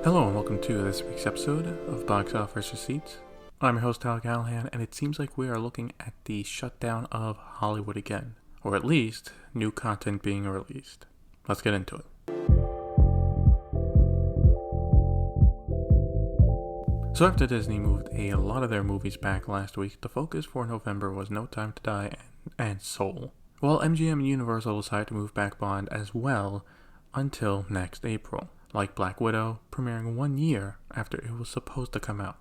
Hello and welcome to this week's episode of Box Office Receipts. I'm your host, Tal Callahan, and it seems like we are looking at the shutdown of Hollywood again, or at least new content being released. Let's get into it. So after Disney moved a lot of their movies back last week, the focus for November was No Time to Die and Soul. Well, MGM and Universal decided to move back Bond as well until next April, like Black Widow, premiering 1 year after it was supposed to come out.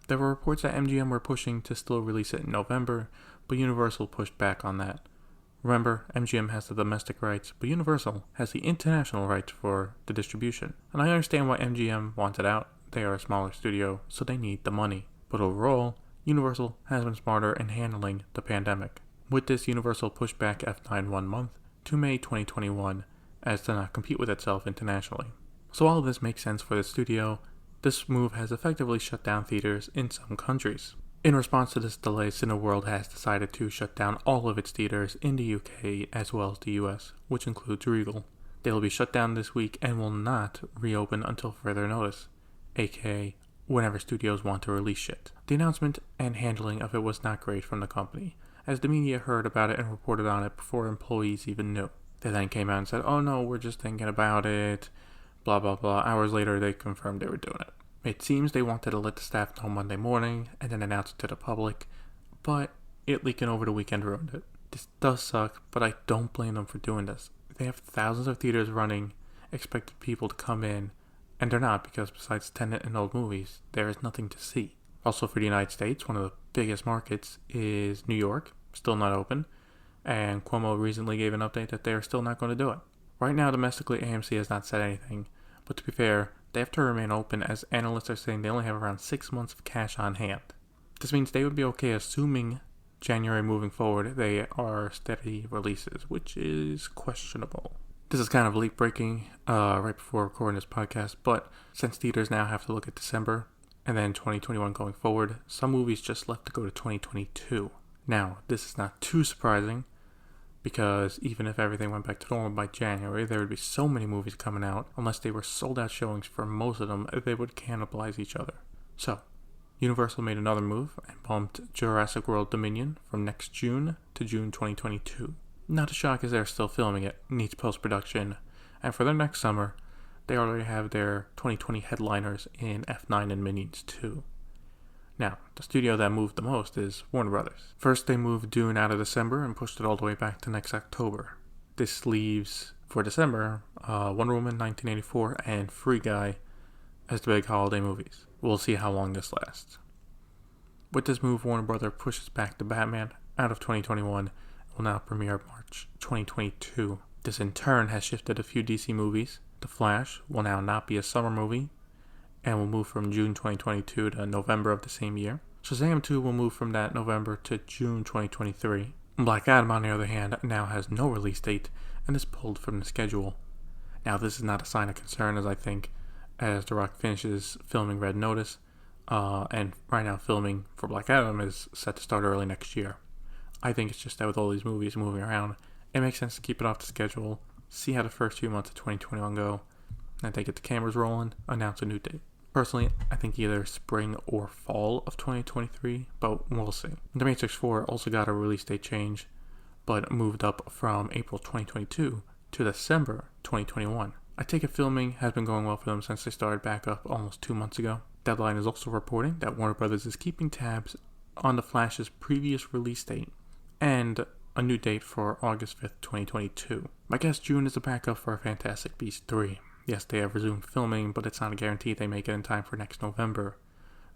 There were reports that MGM were pushing to still release it in November, but Universal pushed back on that. Remember, MGM has the domestic rights, but Universal has the international rights for the distribution. And I understand why MGM wants it out. They are a smaller studio, so they need the money. But overall, Universal has been smarter in handling the pandemic. With this, Universal pushed back F9 1 month to May 2021 as to not compete with itself internationally. So all of this makes sense for the studio. This move has effectively shut down theaters in some countries. In response to this delay, Cineworld has decided to shut down all of its theaters in the UK as well as the US, which includes Regal. They will be shut down this week and will not reopen until further notice, aka whenever studios want to release shit. The announcement and handling of it was not great from the company, as the media heard about it and reported on it before employees even knew. They then came out and said, "Oh no, we're just thinking about it, blah blah blah." Hours later, they confirmed they were doing it. It seems they wanted to let the staff know Monday morning and then announce it to the public, but it leaking over the weekend ruined it. This does suck, but I don't blame them for doing this. They have thousands of theaters running, expected people to come in, and they're not, because besides Tenet and old movies, there is nothing to see. Also for the United States, one of the biggest markets is New York, still not open, and Cuomo recently gave an update that they're still not going to do it. Right now, domestically, AMC has not said anything, but to be fair, they have to remain open as analysts are saying they only have around 6 months of cash on hand. This means they would be okay assuming January moving forward they are steady releases, which is questionable. This is kind of late breaking right before recording this podcast, but since theaters now have to look at December and then 2021 going forward, some movies just left to go to 2022. Now, this is not too surprising, because even if everything went back to normal by January, there would be so many movies coming out, unless they were sold out showings for most of them, they would cannibalize each other. So, Universal made another move and bumped Jurassic World Dominion from next June to June 2022. Not a shock, as they're still filming it, needs post-production, and for their next summer, they already have their 2020 headliners in F9 and Minions 2. Now, the studio that moved the most is Warner Brothers. First, they moved Dune out of December and pushed it all the way back to next October. This leaves, for December, Wonder Woman 1984 and Free Guy as the big holiday movies. We'll see how long this lasts. With this move, Warner Brothers pushes back the Batman out of 2021 and will now premiere March 2022. This in turn has shifted a few DC movies. The Flash will now not be a summer movie and will move from June 2022 to November of the same year. Shazam 2 will move from that November to June 2023. Black Adam, on the other hand, now has no release date and is pulled from the schedule. Now, this is not a sign of concern, as I think, as The Rock finishes filming Red Notice, and right now filming for Black Adam is set to start early next year. I think it's just that with all these movies moving around, it makes sense to keep it off the schedule, see how the first few months of 2021 go, and then get the cameras rolling, announce a new date. Personally, I think either spring or fall of 2023, but we'll see. The Matrix 4 also got a release date change, but moved up from April 2022 to December 2021. I take it filming has been going well for them since they started back up almost 2 months ago. Deadline is also reporting that Warner Brothers is keeping tabs on The Flash's previous release date and a new date for August 5th, 2022. My guess June is a backup for Fantastic Beasts 3. Yes, they have resumed filming, but it's not a guarantee they make it in time for next November.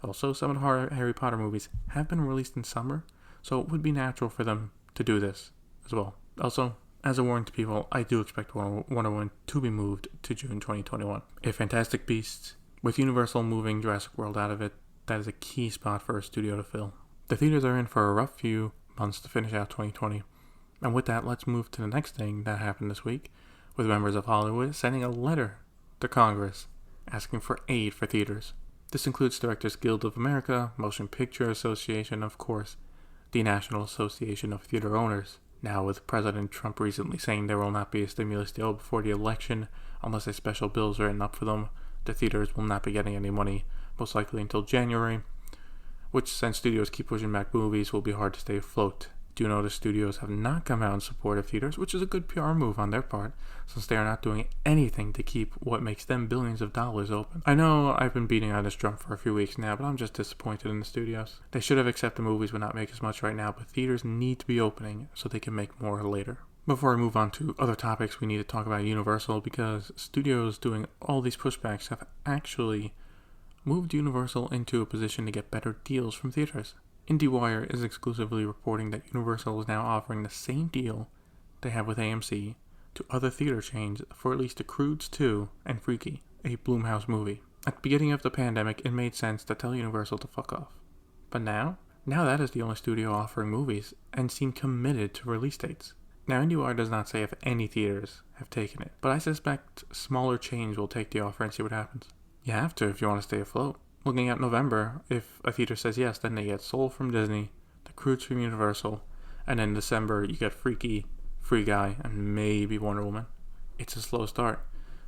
Also, some of the Harry Potter movies have been released in summer, so it would be natural for them to do this as well. Also, as a warning to people, I do expect Wonder Woman to be moved to June 2021. If Fantastic Beasts, with Universal moving Jurassic World out of it, that is a key spot for a studio to fill. The theaters are in for a rough few months to finish out 2020. And with that, let's move to the next thing that happened this week, with members of Hollywood sending a letter to Congress asking for aid for theaters. This includes Directors Guild of America, Motion Picture Association, of course, the National Association of Theater Owners, Now, with President Trump recently saying there will not be a stimulus deal before the election unless a special bill is written up for them, the theaters will not be getting any money, most likely until January, which, since studios keep pushing back movies, will be hard to stay afloat. Do notice studios have not come out in support of theaters, which is a good PR move on their part, since they are not doing anything to keep what makes them billions of dollars open. I know I've been beating on this drum for a few weeks now, but I'm just disappointed in the studios. They should have accepted movies would not make as much right now, but theaters need to be opening so they can make more later. Before I move on to other topics, we need to talk about Universal, because studios doing all these pushbacks have actually moved Universal into a position to get better deals from theaters. IndieWire is exclusively reporting that Universal is now offering the same deal they have with AMC to other theater chains for at least The Croods 2 and Freaky, a Blumhouse movie. At the beginning of the pandemic, it made sense to tell Universal to fuck off. But now that is the only studio offering movies and seem committed to release dates. Now, IndieWire does not say if any theaters have taken it, but I suspect smaller chains will take the offer and see what happens. You have to if you want to stay afloat. Looking at November, if a theater says yes, then they get Soul from Disney, The Croods from Universal, and in December you get Freaky, Free Guy, and maybe Wonder Woman. It's a slow start,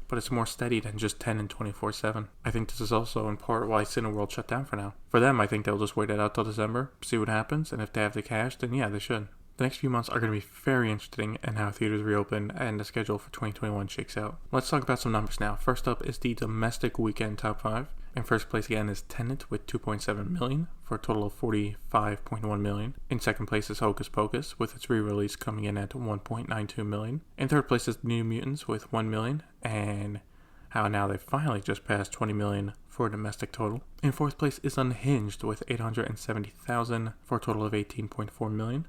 but it's more steady than just 10 and 24/7. I think this is also in part why Cineworld shut down for now. For them, I think they'll just wait it out till December, see what happens, and if they have the cash, then yeah, they should. The next few months are going to be very interesting in how theaters reopen and the schedule for 2021 shakes out. Let's talk about some numbers now. First up is the domestic weekend top 5. In first place again is Tenet with 2.7 million for a total of 45.1 million. In second place is Hocus Pocus with its re-release coming in at 1.92 million. In third place is New Mutants with 1 million, and how now they finally just passed 20 million for a domestic total. In fourth place is Unhinged with 870,000 for a total of 18.4 million.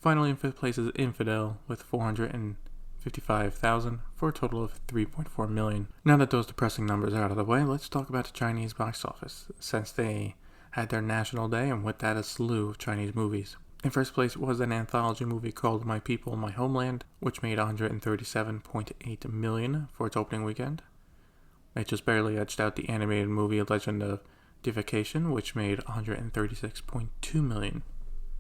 Finally, in fifth place is Infidel with 455,000 for a total of 3.4 million. Now that those depressing numbers are out of the way, let's talk about the Chinese box office, since they had their national day, and with that a slew of Chinese movies. In first place was an anthology movie called My People, My Homeland, which made 137.8 million for its opening weekend. It just barely edged out the animated movie Legend of Deification, which made 136.2 million.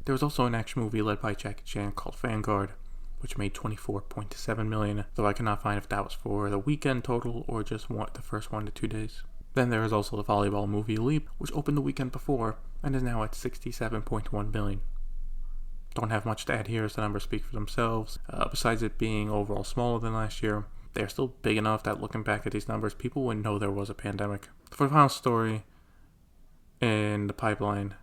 There was also an action movie led by Jackie Chan called Vanguard, which made 24.7 million, though I cannot find if that was for the weekend total or just the first 1 to 2 days. Then there is also the volleyball movie Leap, which opened the weekend before and is now at 67.1 million. Don't have much to add here as the numbers speak for themselves. Besides it being overall smaller than last year, they are still big enough that looking back at these numbers, people wouldn't know there was a pandemic. For the final story in the pipeline,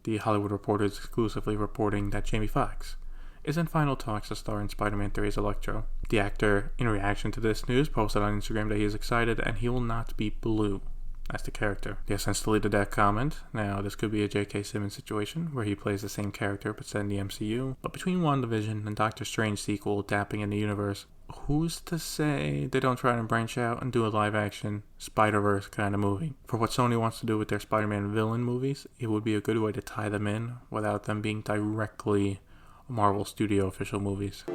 The Hollywood Reporter is exclusively reporting that Jamie Foxx is in final talks to star in Spider-Man 3 as Electro. The actor, in reaction to this news, posted on Instagram that he is excited and he will not be blue as the character. He has since deleted that comment. Now, this could be a J.K. Simmons situation where he plays the same character but set in the MCU. But between WandaVision and Doctor Strange sequel dapping in the universe, who's to say they don't try to branch out and do a live-action Spider-Verse kind of movie? For what Sony wants to do with their Spider-Man villain movies, it would be a good way to tie them in without them being directly Marvel Studio official movies.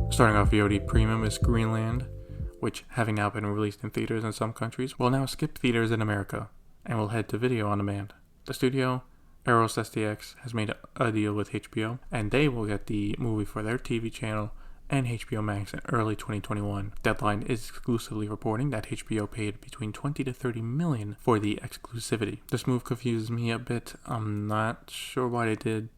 Starting off VOD Premium is Greenland, which, having now been released in theaters in some countries, will now skip theaters in America and will head to video on demand. The studio, Eros STX, has made a deal with HBO, and they will get the movie for their TV channel and HBO Max in early 2021. Deadline is exclusively reporting that HBO paid between 20 to 30 million for the exclusivity. This move confuses me a bit. I'm not sure why they did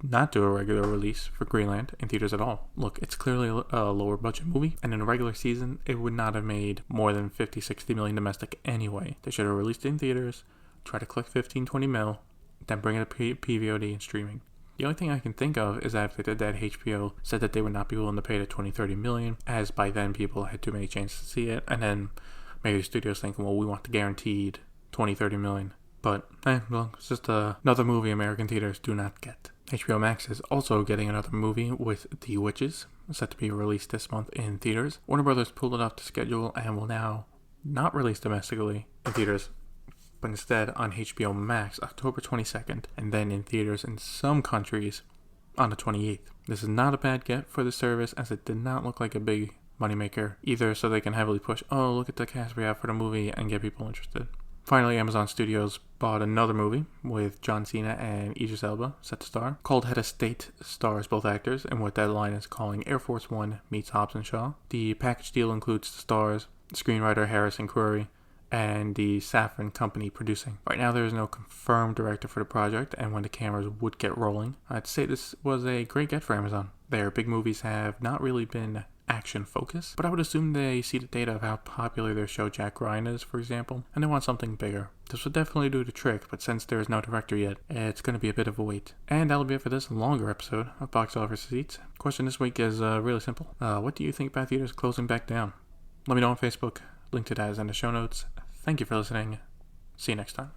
not do a regular release for Greenland in theaters at all. Look, it's clearly a lower budget movie, and in a regular season, it would not have made more than 50-60 million domestic anyway. They should have released it in theaters, try to collect 15-20 mil, then bring it to PVOD and streaming. The only thing I can think of is that if they did that, HBO said that they would not be willing to pay the 20-30 million, as by then people had too many chances to see it, and then maybe the studio's thinking, well, we want the guaranteed 20-30 million. But, it's just another movie American theaters do not get. HBO Max is also getting another movie with The Witches, set to be released this month in theaters. Warner Brothers pulled it off the schedule and will now not release domestically in theaters, but instead on HBO Max October 22nd, and then in theaters in some countries on the 28th. This is not a bad get for the service, as it did not look like a big moneymaker either, so they can heavily push, oh, look at the cast we have for the movie, and get people interested. Finally, Amazon Studios bought another movie with John Cena and Idris Elba set to star, called Head of State, stars both actors, and what Deadline is calling Air Force One meets Hobbs and Shaw. The package deal includes the stars, screenwriter Harrison Curry, and the Safran Company producing. Right now, there is no confirmed director for the project and when the cameras would get rolling. I'd say this was a great get for Amazon. Their big movies have not really been action focused, but I would assume they see the data of how popular their show Jack Ryan is, for example, and they want something bigger. This would definitely do the trick, but since there is no director yet, it's going to be a bit of a wait. And that'll be it for this longer episode of Box Office Receipts. Question this week is really simple. What do you think about theaters closing back down? Let me know on Facebook. Link to that is in the show notes. Thank you for listening. See you next time.